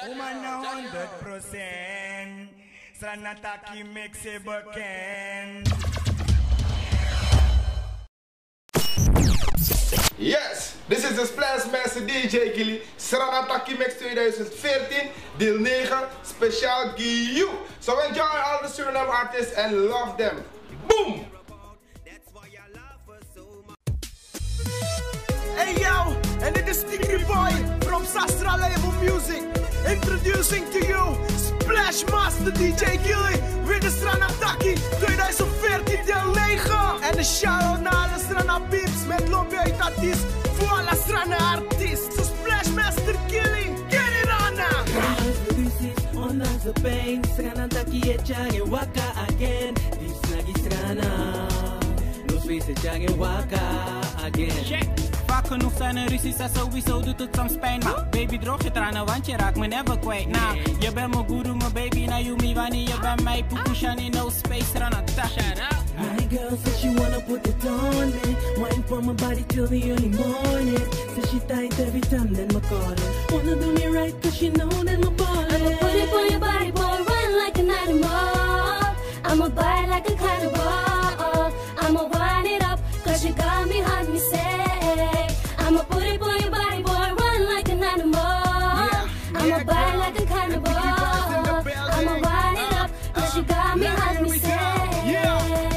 Woman 100%. Sranataki makes it beken. Yes, this is the Splash Master DJ Gilly. Sranataki Mix 2014, deel 9, speciaal Giyu. So enjoy all the Suriname artists and love them. Boom! Hey yo, and it is Tigri Boy from Sastra Label Music, introducing to you Splash Master DJ Gilly with de Sranataki 2014 deel 9. En een shout-out naar alle Strana Beeps met lobby uit artiest voor alle Strana artiest. So Splash Master Gilly, get it on now! Ondanks de pijn, Sranataki et jange waka again. Die snaggy Strana, no space et jange waka again. Check. Vaak genoeg zijn er ruzies en sowieso doet het soms pijn. Maar baby, droog je tranen, want je raakt me never kwijt. Nou, je bent mijn guru, mijn baby, na you me wanneer je bent mij. Pukushani, no space, Sranataki. My girl said she wanna put it on me. Wine for my body till the early morning. Said she tight every time, then my calling. Wanna do me right, cause she know that my ballin'. I'ma put it on your body, boy, run like an animal. I'ma bite like a cannibal. I'ma wind it up, cause you got me hot, me say. I'ma put it on your body, boy, run like an animal. I'ma bite like a cannibal. I'ma wind it up, cause you got me hot, me say.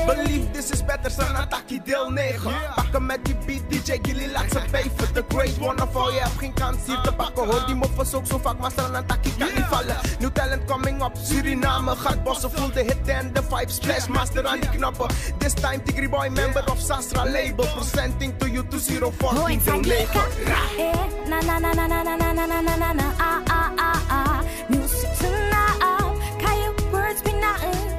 Believe this is better, Sranataki deel 9. Pakken met die beat, DJ Gilly laat ze beven. The great one of all, je hebt geen kans hier te pakken. Hoor die moffels ook zo vaak, maar Sranataki kan niet vallen. New talent coming up, Suriname gaat bossen. Voel de hit en de vibe, Splash Master aan die knappen. This time Tigri Boy, member of Sastra Label. Presenting to you 2014 deel 9. Na na na na na na na na na na na ah ah ah ah. Music tonight, can your words be nothing?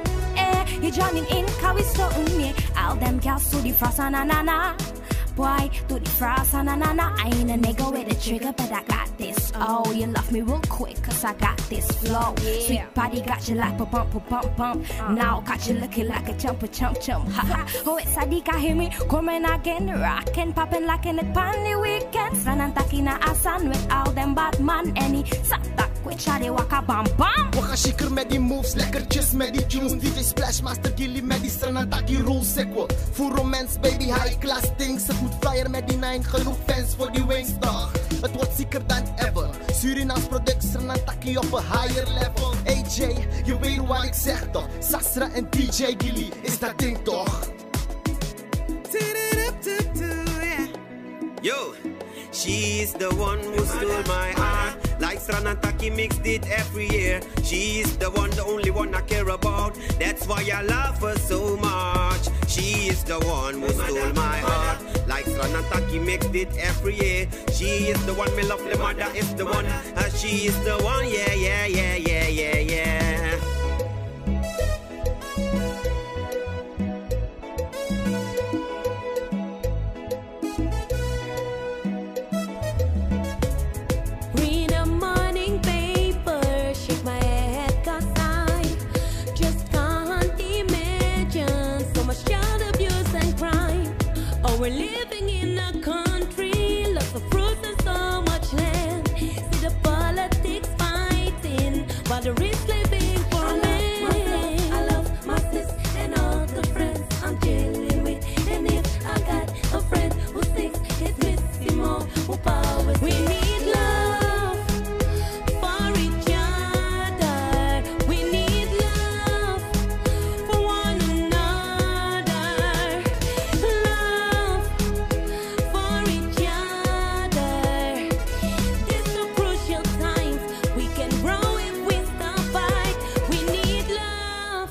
You joining in, cause we starting, yeah. All them girls to the frost, na na na. Boy, to the frost, na na na. I ain't a nigga with a trigger, but I got this. Oh, you love me real quick, cause I got this flow. Sweet body got you like a bump, bump, bump. Now got you looking like a chump, chump, chump. Ha ha. Oh, it's Sadika, hear me coming again, rockin', poppin' like in it on the weekend. Sranataki na asan with all them Batman. Any satak with shawty waka bam bam. We gaan chiquer met die moves, lekkertjes met die tunes. DJ Splash Master Gilly met die Sranataki rules. Ik wil voor romance, baby, high class things. Ze moet flyer met die 9, genoeg fans voor die Wingstag. Het wordt zieker dan ever. Surinaams product, Sranataki op een higher level. AJ, je weet wat ik zeg toch. Sastra en DJ Gilly, is dat ding toch? Yo, she's the one who stole my heart. Like Sranataki Mix did every year. She's the one, the only one I care about. That's why I love her so much. She is the one who stole my heart. Like Sranataki Mix did every year. She is the one, my lovely mother is the one. She is the one, yeah, yeah, yeah, yeah, yeah, yeah. We're living in a country, lots of fruits and so much land. See the politics fighting, while the rich living for men. I love my sis and all the friends I'm chilling with. And if I got a friend who sings, it's Missimo who powers. We need love for each other. We need love for one another. Love for each other. This so crucial times. We can grow if we stop fight. We need love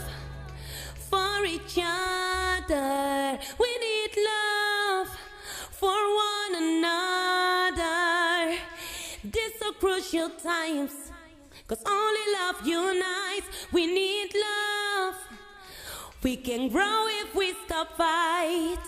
for each other. We need love for one another. This so crucial times. Cause only love unites. We need love. We can grow if we stop fight.